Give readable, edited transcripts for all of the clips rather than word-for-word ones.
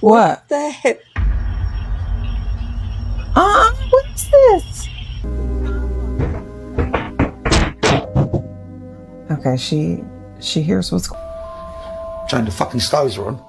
What the heck? What is this? Okay, she hears what's going on. Turn the fucking stoves are on.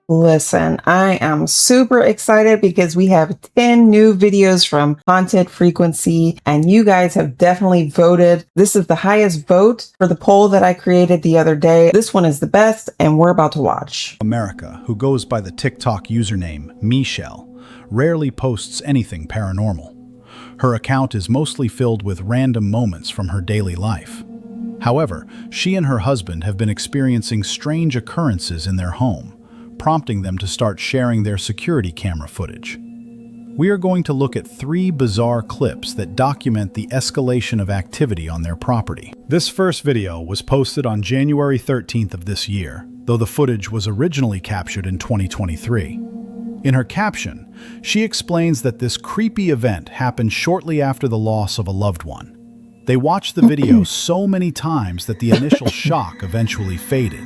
Listen, I am super excited because we have 10 new videos from Haunted Frequency, and you guys have definitely voted. This is the highest vote for the poll that I created the other day. This one is the best, and we're about to watch. America, who goes by the TikTok username Michelle, rarely posts anything paranormal. Her account is mostly filled with random moments from her daily life. However, she and her husband have been experiencing strange occurrences in their home, prompting them to start sharing their security camera footage. We are going to look at 3 bizarre clips that document the escalation of activity on their property. This first video was posted on January 13th of this year, though the footage was originally captured in 2023. In her caption, she explains that this creepy event happened shortly after the loss of a loved one. They watched the video so many times that the initial shock eventually faded.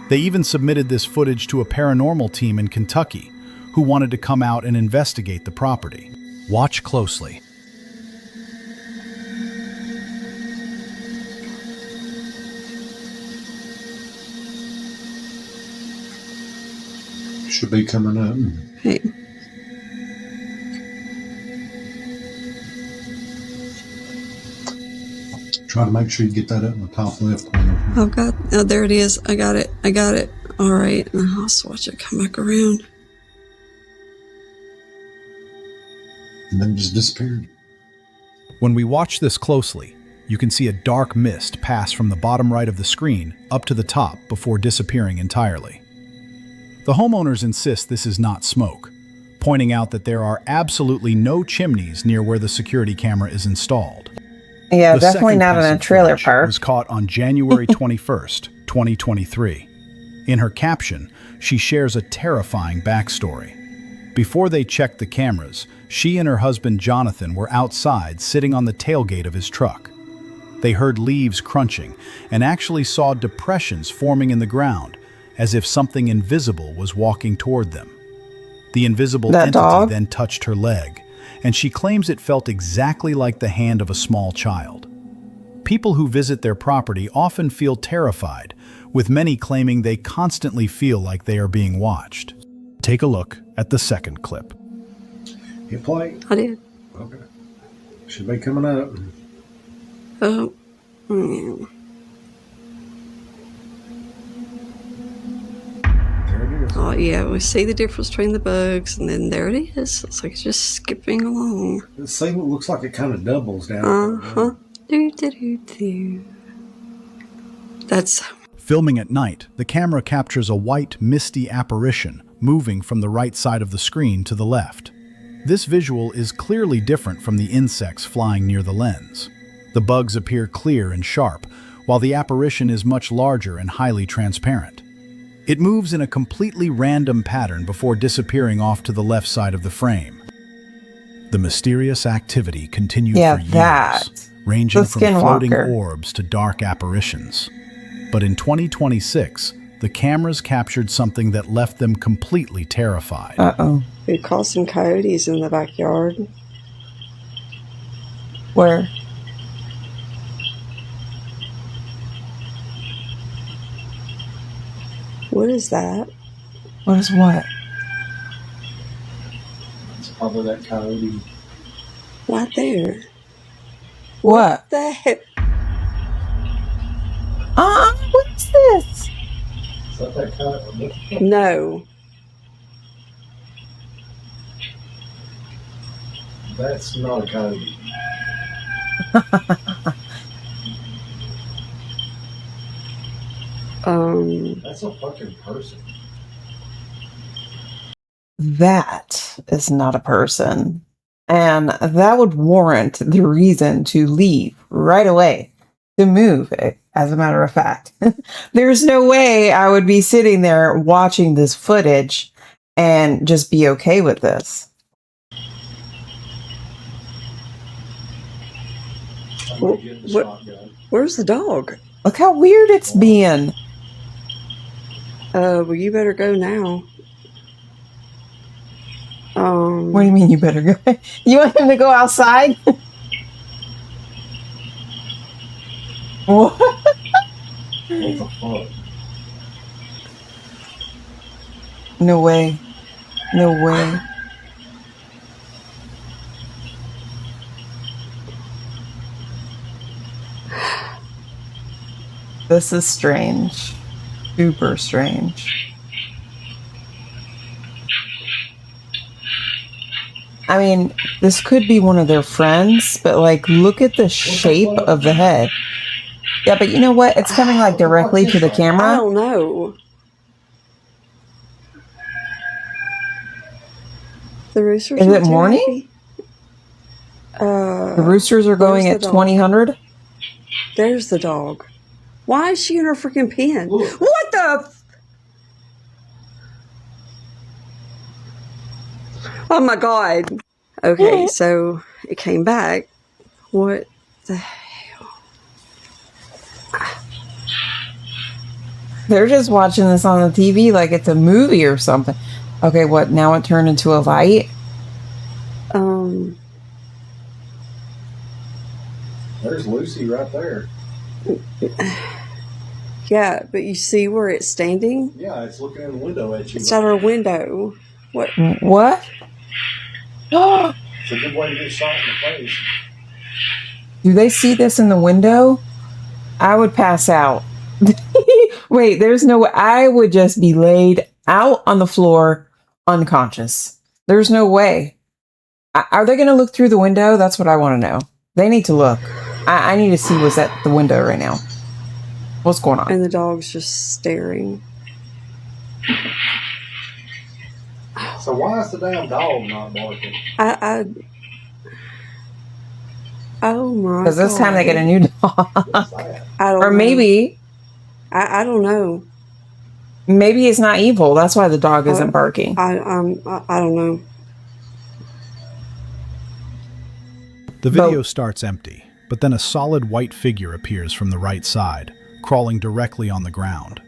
They even submitted this footage to a paranormal team in Kentucky who wanted to come out and investigate the property. Watch closely. Should be coming up. Hey. Try to make sure you get that up in the top left corner. Oh God, oh, there it is. I got it. All right, and I'll just watch it come back around. And then it just disappeared. When we watch this closely, you can see a dark mist pass from the bottom right of the screen up to the top before disappearing entirely. The homeowners insist this is not smoke, pointing out that there are absolutely no chimneys near where the security camera is installed. Yeah, The definitely second not piece in a of trailer footage park. was caught on January 21st, 2023. In her caption, she shares a terrifying backstory. Before they checked the cameras, she and her husband Jonathan were outside sitting on the tailgate of his truck. They heard leaves crunching and actually saw depressions forming in the ground, as if something invisible was walking toward them. The invisible entity then touched her leg, and she claims it felt exactly like the hand of a small child. People who visit their property often feel terrified, with many claiming they constantly feel like they are being watched. Take a look at the second clip. Hit play. I did. Okay. Should be coming up. Oh. Mm. There it is. Oh yeah, we see the difference between the bugs, and then there it is. It's like it's just skipping along. See, it looks like it kind of doubles down. Uh-huh. Do. That's... Filming at night, the camera captures a white, misty apparition moving from the right side of the screen to the left. This visual is clearly different from the insects flying near the lens. The bugs appear clear and sharp, while the apparition is much larger and highly transparent. It moves in a completely random pattern before disappearing off to the left side of the frame. The mysterious activity continued for years, ranging from floating orbs to dark apparitions. But in 2026, the cameras captured something that left them completely terrified. We caught some coyotes in the backyard. Where? What is that? What is what? It's probably that coyote. Right there. What? The heck? What is this? Is that coyote? No. That's not a coyote. That's a fucking person. That is not a person. And that would warrant the reason to leave right away, to move, as a matter of fact. There's no way I would be sitting there watching this footage and just be okay with this. I'm gonna get the shotgun. Where's the dog? Look how weird it's being. Well, you better go now. What do you mean you better go? You want him to go outside? What? What the fuck? No way. No way. This is strange. Super strange. I mean, this could be one of their friends, but like, look at the shape of the head. Yeah, but you know what? It's coming like directly to the I camera. don't know. The roosters. Is not it too morning? happy. The roosters are going where's at the dog? 2000. There's the dog. Why is she in her freaking pen? Look. What the? Oh my god. Okay, so it came back. What the hell? They're just watching this on the TV like it's a movie or something. Okay, what? Now it turned into a light? There's Lucy right there. Yeah, but you see where it's standing? Yeah, it's looking in the window at you. It's out our window. What? What? It's a good way to get shot in the face. Do they see this in the window? I would pass out. Wait, there's no way. I would just be laid out on the floor unconscious. There's no way. Are they going to look through the window? That's what I want to know. They need to look. I need to see what's at the window right now. What's going on? And the dog's just staring. So why is the damn dog not barking? Oh my god. Because this time they get a new dog. What's that? I don't Or know. maybe I don't know. it's not evil. That's why the dog isn't barking. I don't know. The video starts empty, but then a solid white figure appears from the right side, crawling directly on the ground.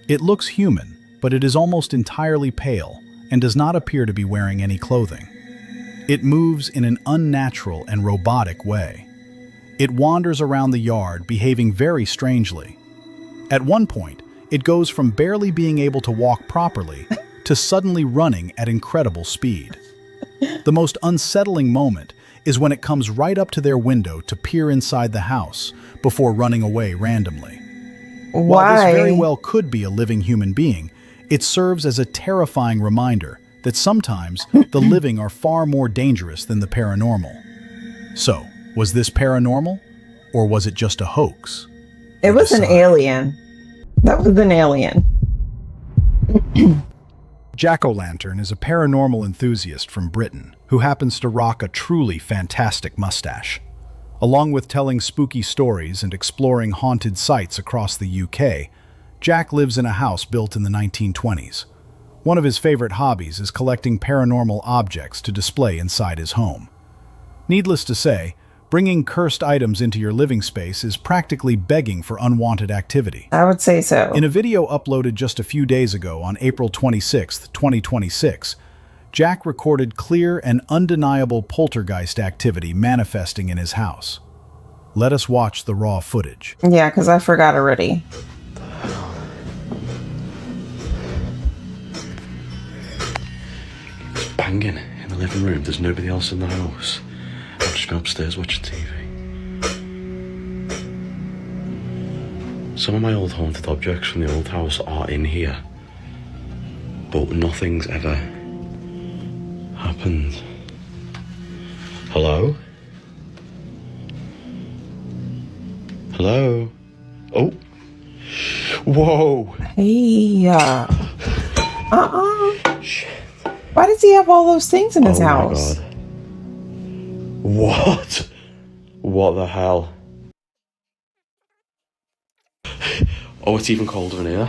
It looks human, but it is almost entirely pale and does not appear to be wearing any clothing. It moves in an unnatural and robotic way. It wanders around the yard, behaving very strangely. At one point, it goes from barely being able to walk properly to suddenly running at incredible speed. The most unsettling moment is when it comes right up to their window to peer inside the house before running away randomly. While Why? this very well could be a living human being, it serves as a terrifying reminder that sometimes the living are far more dangerous than the paranormal. So, was this paranormal, or was it just a hoax? It was an alien. That was an alien. Jack-o'-lantern is a paranormal enthusiast from Britain who happens to rock a truly fantastic mustache. Along with telling spooky stories and exploring haunted sites across the UK, Jack lives in a house built in the 1920s. One of his favorite hobbies is collecting paranormal objects to display inside his home. Needless to say, bringing cursed items into your living space is practically begging for unwanted activity. I would say so. In a video uploaded just a few days ago on April 26, 2026, Jack recorded clear and undeniable poltergeist activity manifesting in his house. Let us watch the raw footage. Yeah, because I forgot already. It's banging in the living room. There's nobody else in the house. I've just been upstairs watching TV. Some of my old haunted objects from the old house are in here, but nothing's ever happened. Hello? Hello? Oh. Whoa. Hey, Shit. Why does he have all those things in his Oh house? my god. What? What the hell? Oh, it's even colder in here.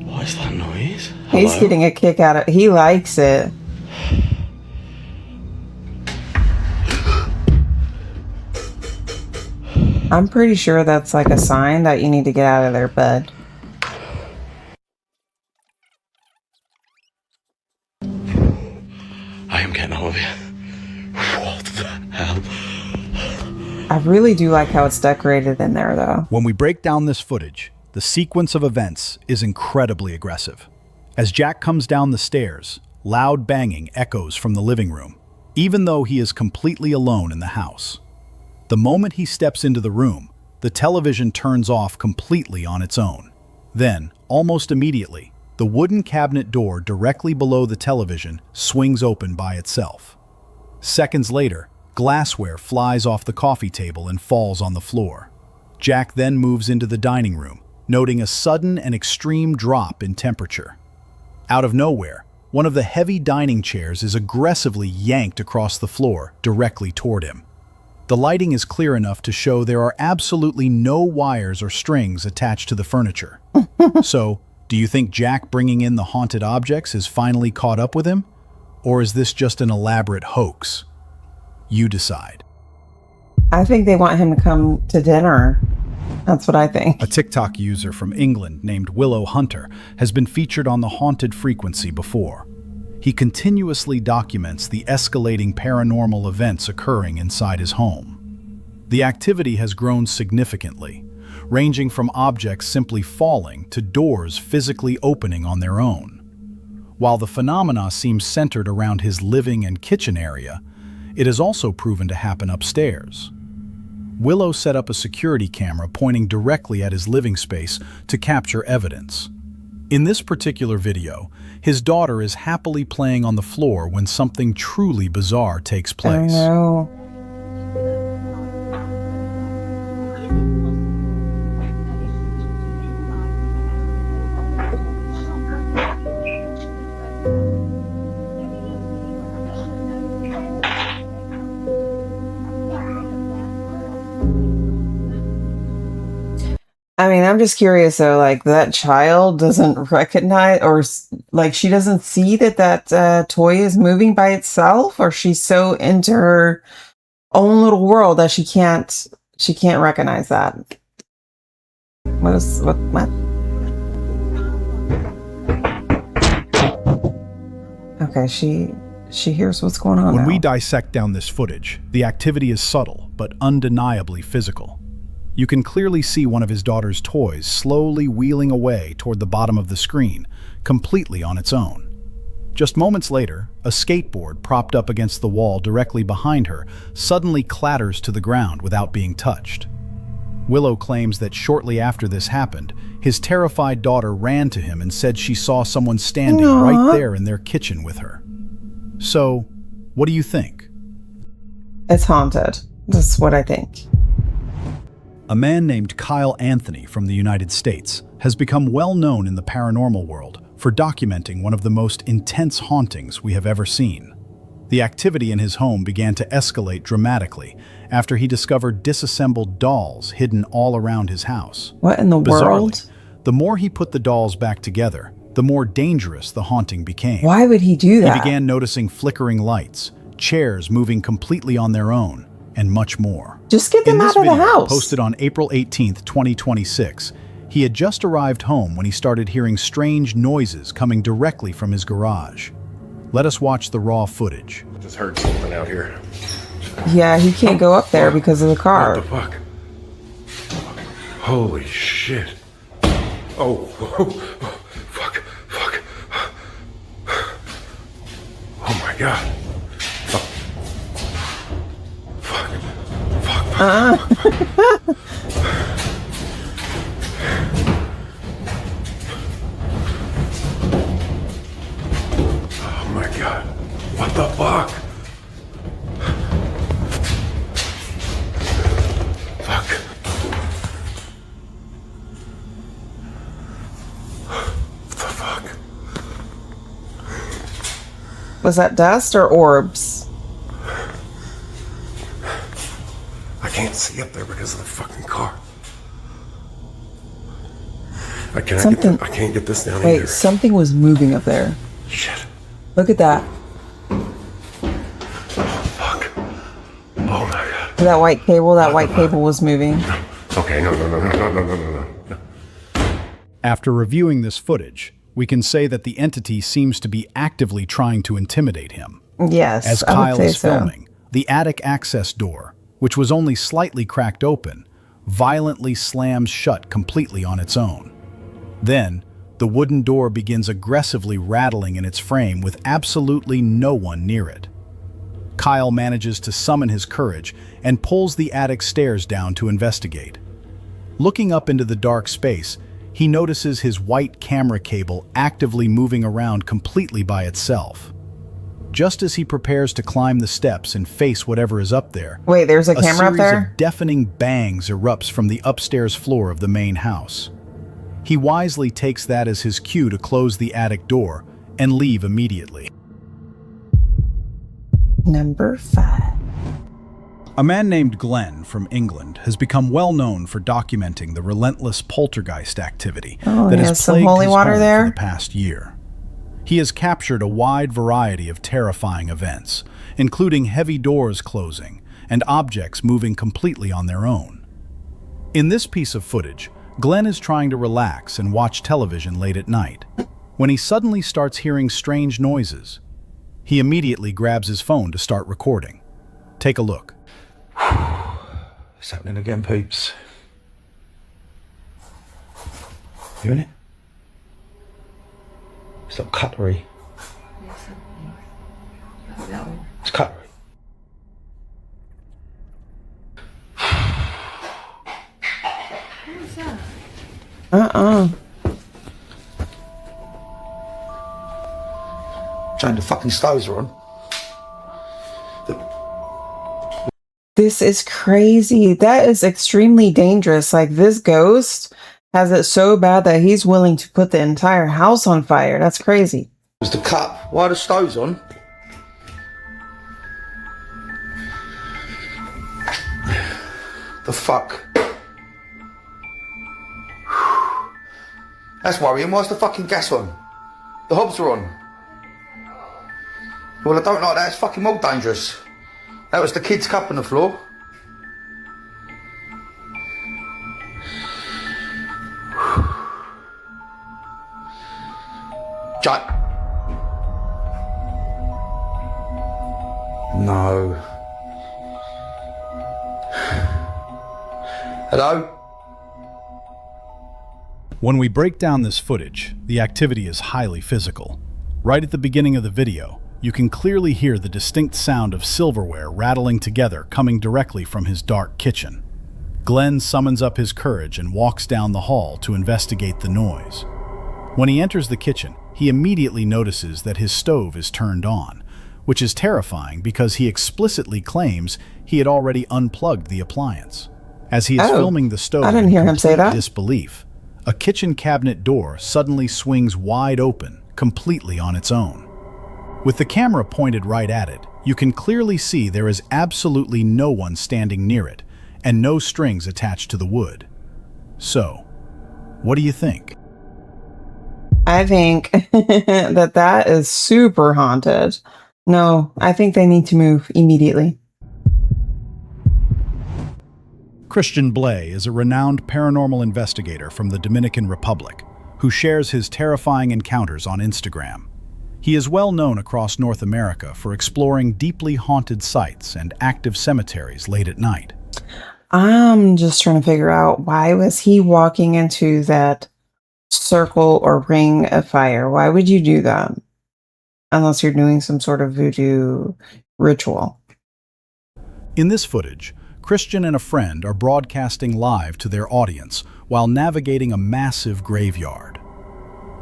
What is that noise? He's Hello? getting a kick out of it. He likes it. I'm pretty sure that's like a sign that you need to get out of their bed. I am getting out of here. What the hell? I really do like how it's decorated in there, though. When we break down this footage, the sequence of events is incredibly aggressive. As Jack comes down the stairs, loud banging echoes from the living room, even though he is completely alone in the house. The moment he steps into the room, the television turns off completely on its own. Then, almost immediately, the wooden cabinet door directly below the television swings open by itself. Seconds later, glassware flies off the coffee table and falls on the floor. Jack then moves into the dining room, noting a sudden and extreme drop in temperature. Out of nowhere, one of the heavy dining chairs is aggressively yanked across the floor directly toward him. The lighting is clear enough to show there are absolutely no wires or strings attached to the furniture. So, do you think Jack bringing in the haunted objects has finally caught up with him? Or is this just an elaborate hoax? You decide. I think they want him to come to dinner. That's what I think. A TikTok user from England named Willow Hunter has been featured on the Haunted Frequency before. He continuously documents the escalating paranormal events occurring inside his home. The activity has grown significantly, ranging from objects simply falling to doors physically opening on their own. While the phenomena seems centered around his living and kitchen area, it has also proven to happen upstairs. Willow set up a security camera pointing directly at his living space to capture evidence. In this particular video, his daughter is happily playing on the floor when something truly bizarre takes place. Oh no. I mean, I'm just curious though, like that child doesn't recognize or like she doesn't see that toy is moving by itself, or she's so into her own little world that she can't recognize that. What? Okay, she hears what's going on When now. we dissect down this footage, the activity is subtle but undeniably physical. You can clearly see one of his daughter's toys slowly wheeling away toward the bottom of the screen, completely on its own. Just moments later, a skateboard propped up against the wall directly behind her suddenly clatters to the ground without being touched. Willow claims that shortly after this happened, his terrified daughter ran to him and said she saw someone standing right there in their kitchen with her. So, what do you think? It's haunted. That's what I think. A man named Kyle Anthony from the United States has become well known in the paranormal world for documenting one of the most intense hauntings we have ever seen. The activity in his home began to escalate dramatically after he discovered disassembled dolls hidden all around his house. What in the Bizarrely, world? the more he put the dolls back together, the more dangerous the haunting became. Why would he do that? He began noticing flickering lights, chairs moving completely on their own, and much more. Just get them out of the house. Posted on April 18th, 2026, he had just arrived home when he started hearing strange noises coming directly from his garage. Let us watch the raw footage. I just heard something out here. Yeah, he can't go up there because of the car. What the fuck? Holy shit. Oh, fuck. Oh my god. Oh my god. What the fuck? Fuck. What the fuck? Was that dust or orbs? I can't see up there because of the fucking car. I can't get this down Wait, either. something was moving up there. Shit. Look at that. Fuck. Oh my god. That white cable was moving. Okay, no. After reviewing this footage, we can say that the entity seems to be actively trying to intimidate him. Yes, As I would Kyle say is so. filming, the attic access door, which was only slightly cracked open, violently slams shut completely on its own. Then, the wooden door begins aggressively rattling in its frame with absolutely no one near it. Kyle manages to summon his courage and pulls the attic stairs down to investigate. Looking up into the dark space, he notices his white camera cable actively moving around completely by itself. Just as he prepares to climb the steps and face whatever is up there, Wait, there's a camera up series there? of deafening bangs erupts from the upstairs floor of the main house. He wisely takes that as his cue to close the attic door and leave immediately. Number 5. A man named Glenn from England has become well known for documenting the relentless poltergeist activity that he has has some plagued holy his water home there? for the past year. He has captured a wide variety of terrifying events, including heavy doors closing and objects moving completely on their own. In this piece of footage, Glenn is trying to relax and watch television late at night when he suddenly starts hearing strange noises. He immediately grabs his phone to start recording. Take a look. It's happening again, peeps. You in it? It's not cutlery. It's cutlery. Jane, the fucking stoves are on. This is crazy. That is extremely dangerous. Like, this ghost has it so bad that he's willing to put the entire house on fire. That's crazy. It's the cup. Why are the stoves on? The fuck? That's worrying. Why's the fucking gas on? The hobs are on. Well, I don't like that. It's fucking more dangerous. That was the kid's cup on the floor. Jack. No. Hello? When we break down this footage, the activity is highly physical. Right at the beginning of the video, you can clearly hear the distinct sound of silverware rattling together coming directly from his dark kitchen. Glenn summons up his courage and walks down the hall to investigate the noise. When he enters the kitchen, he immediately notices that his stove is turned on, which is terrifying because he explicitly claims he had already unplugged the appliance. As he is filming the stove I didn't hear him say that. in disbelief, a kitchen cabinet door suddenly swings wide open, completely on its own. With the camera pointed right at it, you can clearly see there is absolutely no one standing near it, and no strings attached to the wood. So, what do you think? I think that is super haunted. No, I think they need to move immediately. Christian Blay is a renowned paranormal investigator from the Dominican Republic who shares his terrifying encounters on Instagram. He is well known across North America for exploring deeply haunted sites and active cemeteries late at night. I'm just trying to figure out, why was he walking into that circle or ring of fire? Why would you do that? Unless you're doing some sort of voodoo ritual. In this footage, Christian and a friend are broadcasting live to their audience while navigating a massive graveyard.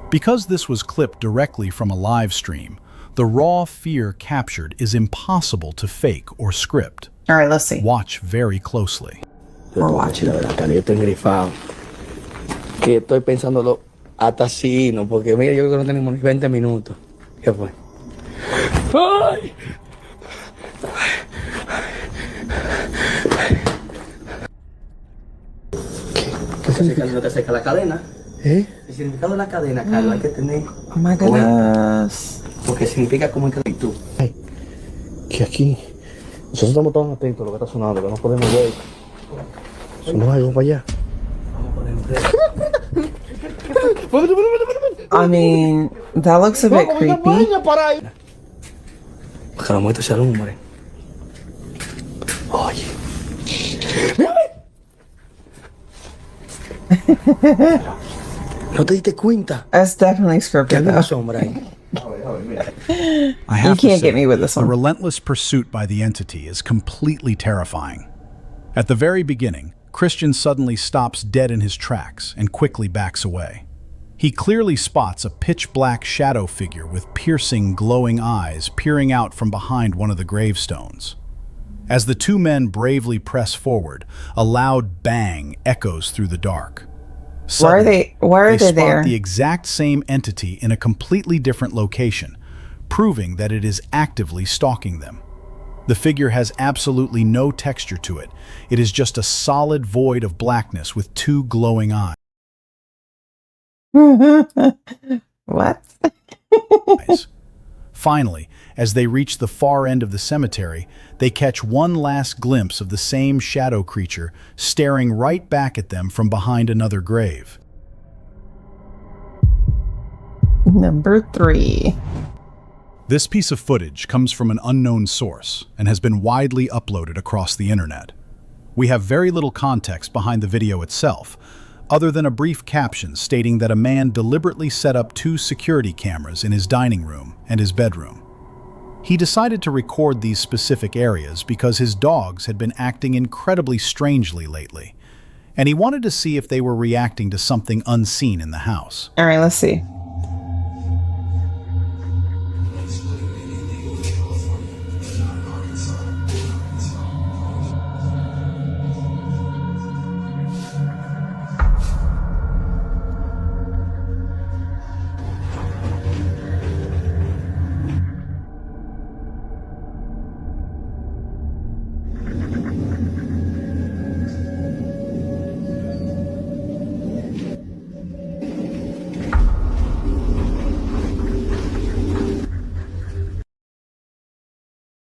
Because this was clipped directly from a live stream, the raw fear captured is impossible to fake or script. All right, let's see. Watch very closely. We're watching. La verdad, que yo estoy engrifado. Que estoy pensándolo hasta así, ¿no? Porque mira, yo creo que no tenemos ni 20 minutos. ¿Qué fue? ¡Ay! ¿Qué significa? No te seca la cadena. ¿Eh? El significado de la cadena, Carlos, hay que tener... Oh my goodness. Porque significa como en tú. Que aquí Nosotros estamos todos atentos a lo que está sonando, que no podemos ver. Sonó algo para allá. I mean, that looks a bit creepy. Que la muerte se alumbre. Oye. ¿No te diste cuenta? That's definitely Que scripted, había una though. sombra ahí. I have to can't say, get me with this the one. relentless pursuit by the entity is completely terrifying. At the very beginning, Christian suddenly stops dead in his tracks and quickly backs away. He clearly spots a pitch-black shadow figure with piercing, glowing eyes peering out from behind one of the gravestones. As the two men bravely press forward, a loud bang echoes through the dark. Suddenly, Why are they spot there? the exact same entity in a completely different location, proving that it is actively stalking them. The figure has absolutely no texture to it. It is just a solid void of blackness with two glowing eyes. What? Finally, as they reach the far end of the cemetery, they catch one last glimpse of the same shadow creature staring right back at them from behind another grave. Number 3. This piece of footage comes from an unknown source and has been widely uploaded across the internet. We have very little context behind the video itself, other than a brief caption stating that a man deliberately set up 2 security cameras in his dining room and his bedroom. He decided to record these specific areas because his dogs had been acting incredibly strangely lately, and he wanted to see if they were reacting to something unseen in the house. All right, let's see.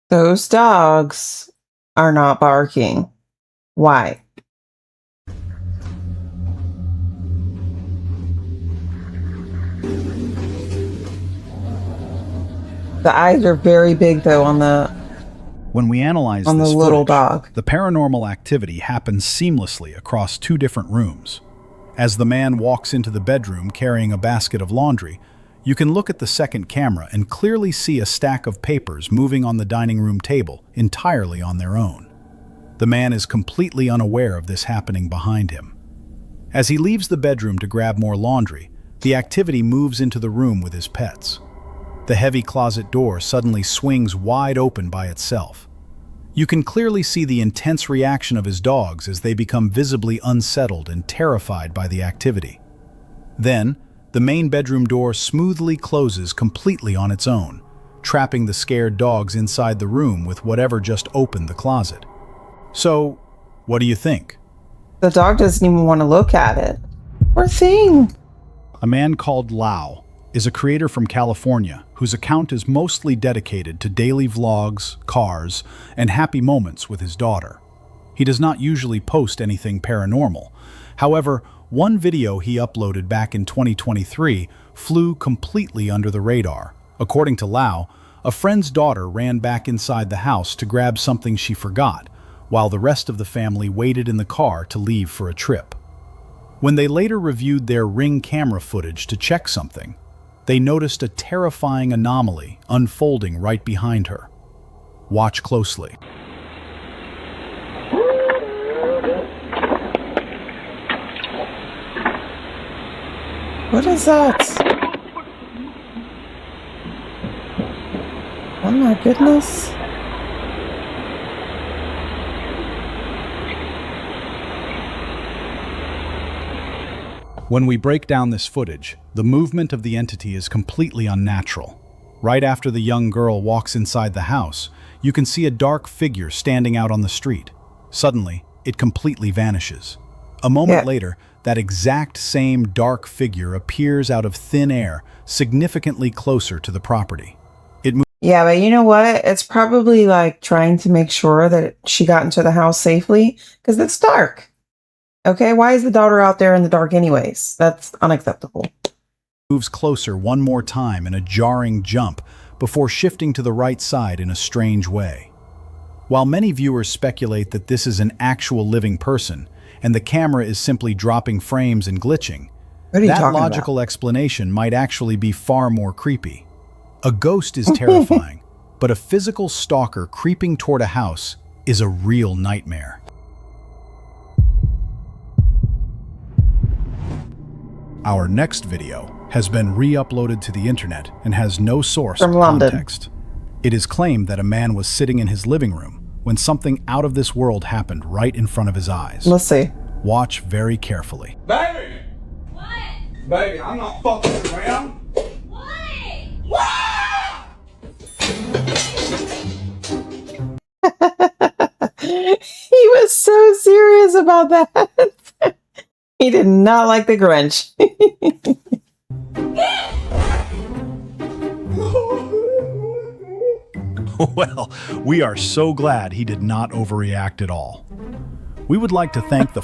Those dogs are not barking. Why? The eyes are very big, though, on the When we analyze On the this little footage, dog. the paranormal activity happens seamlessly across 2 different rooms. As the man walks into the bedroom carrying a basket of laundry, you can look at the second camera and clearly see a stack of papers moving on the dining room table entirely on their own. The man is completely unaware of this happening behind him. As he leaves the bedroom to grab more laundry, the activity moves into the room with his pets. The heavy closet door suddenly swings wide open by itself. You can clearly see the intense reaction of his dogs as they become visibly unsettled and terrified by the activity. Then, the main bedroom door smoothly closes completely on its own, trapping the scared dogs inside the room with whatever just opened the closet. So, what do you think? The dog doesn't even want to look at it. Poor thing. A man called Lau is a creator from California whose account is mostly dedicated to daily vlogs, cars, and happy moments with his daughter. He does not usually post anything paranormal. However, one video he uploaded back in 2023 flew completely under the radar. According to Lau, a friend's daughter ran back inside the house to grab something she forgot, while the rest of the family waited in the car to leave for a trip. When they later reviewed their Ring camera footage to check something, they noticed a terrifying anomaly unfolding right behind her. Watch closely. What is that? Oh my goodness. When we break down this footage, the movement of the entity is completely unnatural. Right after the young girl walks inside the house, you can see a dark figure standing out on the street. Suddenly, it completely vanishes. A moment later, that exact same dark figure appears out of thin air, significantly closer to the property. It moves Yeah, but you know what? It's probably like trying to make sure that she got into the house safely because it's dark. Okay, why is the daughter out there in the dark anyways? That's unacceptable. Moves closer one more time in a jarring jump before shifting to the right side in a strange way. While many viewers speculate that this is an actual living person and the camera is simply dropping frames and glitching, What are you that talking logical about? explanation might actually be far more creepy. A ghost is terrifying, but a physical stalker creeping toward a house is a real nightmare. Our next video has been re-uploaded to the internet and has no source From of London. context. It is claimed that a man was sitting in his living room when something out of this world happened right in front of his eyes. Let's see. Watch very carefully. Baby! What? Baby, I'm not fucking around. He was so serious about that. He did not like the Grinch. Well, we are so glad he did not overreact at all. We would like to thank the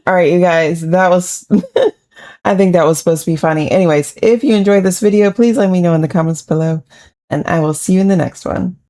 All right, you guys, that was, I think that was supposed to be funny. Anyways, if you enjoyed this video, please let me know in the comments below, and I will see you in the next one.